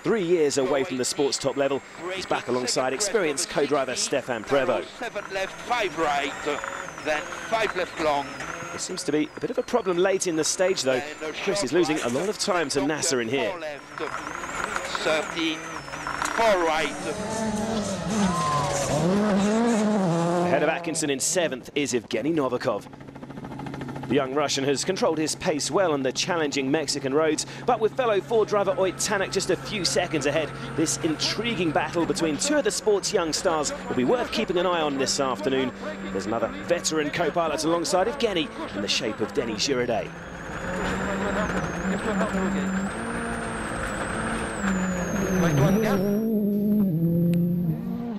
3 years away from the sports top level. He's back alongside experienced co-driver Stefan Prevost. 7 left, 5 right, then 5 left long. There seems to be a bit of a problem late in the stage, though. Chris is losing a lot of time to Nasser in here. 4 left, 13, 4 right. Ahead of Atkinson in 7th is Evgeny Novikov. The young Russian has controlled his pace well on the challenging Mexican roads, but with fellow Ford driver Oyt Tanak just a few seconds ahead, this intriguing battle between two of the sport's young stars will be worth keeping an eye on this afternoon. There's another veteran co-pilot alongside Evgeny in the shape of Denis Girardet.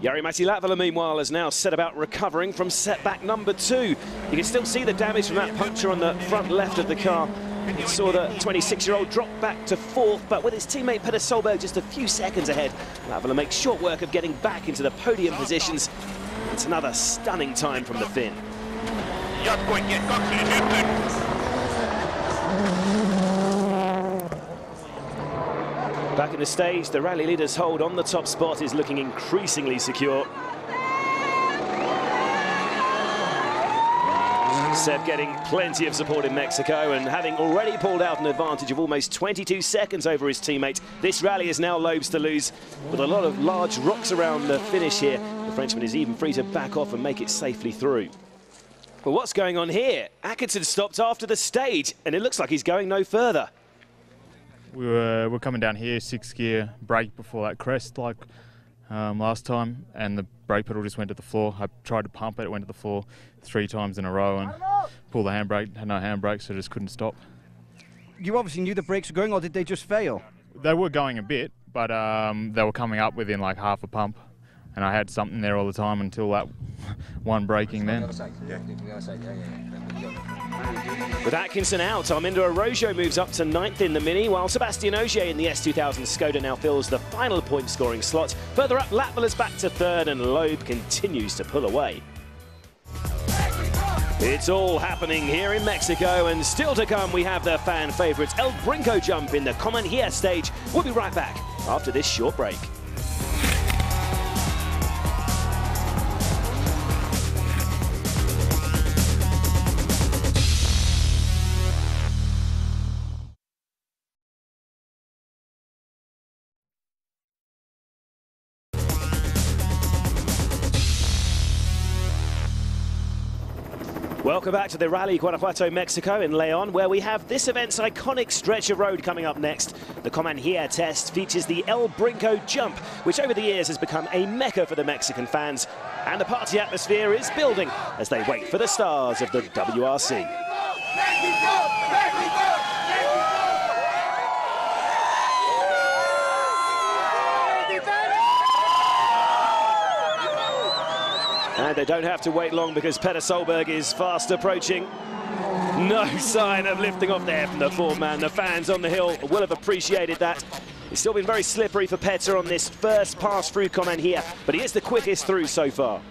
Jari-Matti Latvala, meanwhile, has now set about recovering from setback number 2. You can still see the damage from that puncture on the front left of the car. You saw the 26-year-old drop back to 4th, but with his teammate Petter Solberg just a few seconds ahead, Latvala makes short work of getting back into the podium positions. It's another stunning time from the Finn. Back in the stage, the rally leader's hold on the top spot is looking increasingly secure. Seb getting plenty of support in Mexico, and having already pulled out an advantage of almost 22 seconds over his teammate, this rally is now lobes to lose. With a lot of large rocks around the finish here, the Frenchman is even free to back off and make it safely through. Well, what's going on here? Atkinson stopped after the stage, and it looks like he's going no further. We're coming down here, 6th gear, brake before that crest like last time, and the brake pedal just went to the floor. I tried to pump it, it went to the floor 3 times in a row and pulled the handbrake, had no handbrake, so just couldn't stop. You obviously knew the brakes were going, or did they just fail? They were going a bit, but they were coming up within like half a pump, and I had something there all the time until that one braking then. With Atkinson out, Armindo Arrojo moves up to 9th in the Mini, while Sebastian Ogier in the S2000 Skoda now fills the final point-scoring slot. Further up, Latvala's back to 3rd, and Loeb continues to pull away. It's all happening here in Mexico, and still to come, we have the fan favourite El Brinco jump in the Commanhia stage. We'll be right back after this short break. Welcome back to the Rally Guanajuato, Mexico in Leon, where we have this event's iconic stretch of road coming up next. The Commanhia test features the El Brinco jump, which over the years has become a mecca for the Mexican fans. And the party atmosphere is building as they wait for the stars of the WRC. And they don't have to wait long because Petter Solberg is fast approaching. No sign of lifting off there from the Ford man. The fans on the hill will have appreciated that. It's still been very slippery for Petter on this first pass through Commanhia, but he is the quickest through so far.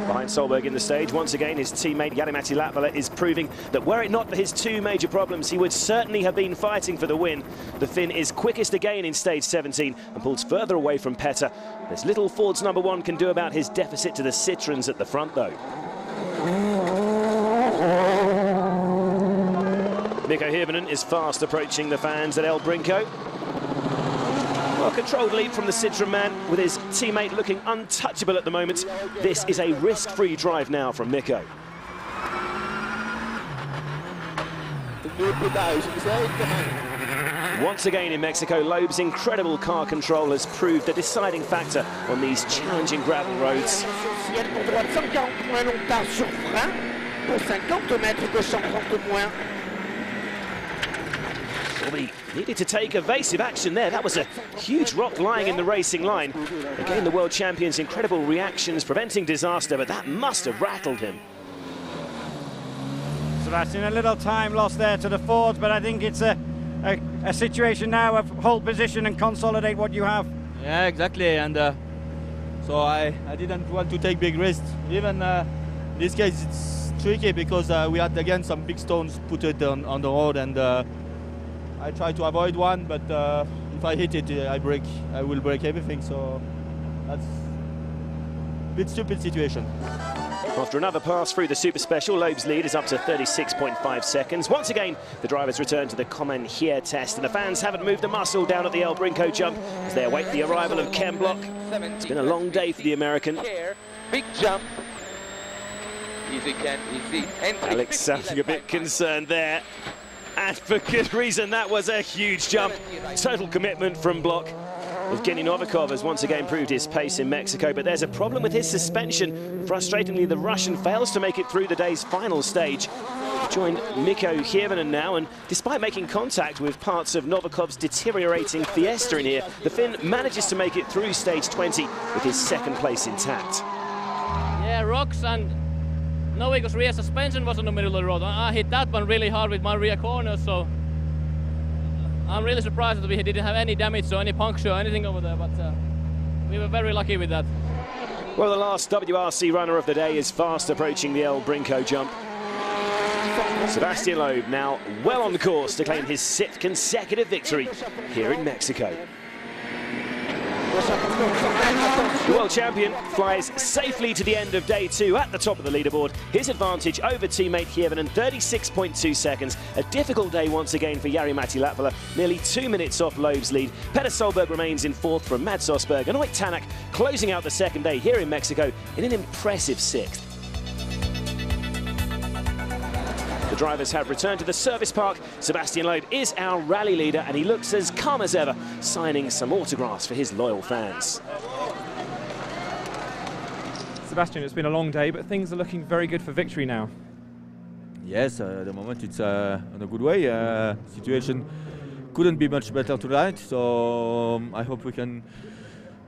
Behind Solberg in the stage, once again, his teammate Jari-Matti Latvala is proving that were it not for his 2 major problems, he would certainly have been fighting for the win. The Finn is quickest again in stage 17 and pulls further away from Petter. There's little Ford's number 1 can do about his deficit to the Citroens at the front, though. Mikko Hirvonen is fast approaching the fans at El Brinco. Well, controlled lead from the Citroen man, with his teammate looking untouchable at the moment. This is a risk-free drive now from Mikko. Once again in Mexico, Loeb's incredible car control has proved the deciding factor on these challenging gravel roads. But he needed to take evasive action there. That was a huge rock lying in the racing line. Again, the world champion's incredible reactions preventing disaster, but that must have rattled him. Sebastian, a little time lost there to the Ford, but I think it's a situation now of hold position and consolidate what you have. Yeah, exactly, and so I didn't want to take big risks. Even in this case, it's tricky because we had again some big stones put it on the road, and I try to avoid one, but if I hit it, I will break everything. So that's a bit stupid situation. After another pass through the Super Special, Loeb's lead is up to 36.5 seconds. Once again, the drivers return to the Common Here test, and the fans haven't moved a muscle down at the El Brinco jump as they await the arrival of Ken Block. It's been a long day for the American. Big jump. Easy, Ken, easy. Alex sounding a bit concerned there. And for good reason, that was a huge jump. Total commitment from Block. Evgeny Novikov has once again proved his pace in Mexico, but there's a problem with his suspension. Frustratingly, the Russian fails to make it through the day's final stage. Joined Mikko Hirvonen now, and despite making contact with parts of Novikov's deteriorating Fiesta in here, the Finn manages to make it through stage 20 with his second place intact. Yeah, rocks and Novikov's rear suspension was in the middle of the road. I hit that one really hard with my rear corner, so I'm really surprised that we didn't have any damage or any puncture or anything over there, but we were very lucky with that. Well, the last WRC runner of the day is fast approaching the El Brinco jump. Sebastian Loeb now well on course to claim his 6th consecutive victory here in Mexico. The world champion flies safely to the end of day 2 at the top of the leaderboard. His advantage over teammate Hirvonen, 36.2 seconds. A difficult day once again for Jari-Matti Latvala, nearly 2 minutes off Loeb's lead. Petter Solberg remains in 4th from Mads Osberg, and Oit Tanak closing out the second day here in Mexico in an impressive 6th. The drivers have returned to the service park. Sebastian Loeb is our rally leader, and he looks as calm as ever, signing some autographs for his loyal fans. Sebastian, it's been a long day, but things are looking very good for victory now. Yes, at the moment it's on a good way. Situation couldn't be much better tonight, so I hope we can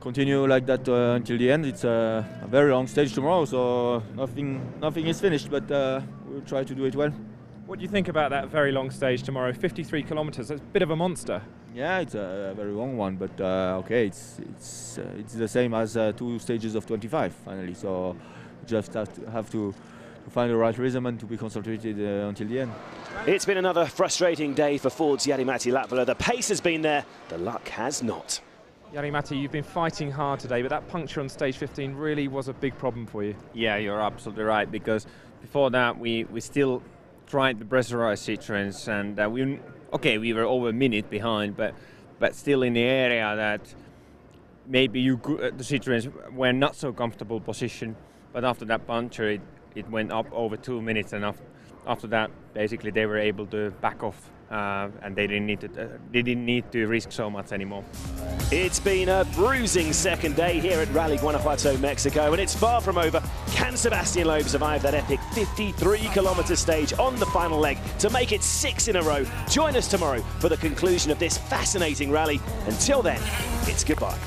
continue like that until the end. It's a very long stage tomorrow, so nothing is finished, but we'll try to do it well. What do you think about that very long stage tomorrow? 53 kilometers, that's a bit of a monster. Yeah, it's a very long one, but okay, it's the same as 2 stages of 25 finally. So we just have to find the right rhythm and to be concentrated until the end. It's been another frustrating day for Ford's Jari-Matti Latvala. The pace has been there, the luck has not. Jari-Matti, you've been fighting hard today, but that puncture on stage 15 really was a big problem for you. Yeah, you're absolutely right, because before that we still tried the pressurized Citroens, and we were over a minute behind, but still in the area that maybe the Citroens were not so comfortable position. But after that puncture, it went up over 2 minutes, and after that, basically they were able to back off, and they didn't need to risk so much anymore. It's been a bruising second day here at Rally Guanajuato, Mexico, and it's far from over. Can Sebastian Loeb survive that epic 53-kilometer stage on the final leg to make it 6 in a row? Join us tomorrow for the conclusion of this fascinating rally. Until then, it's goodbye.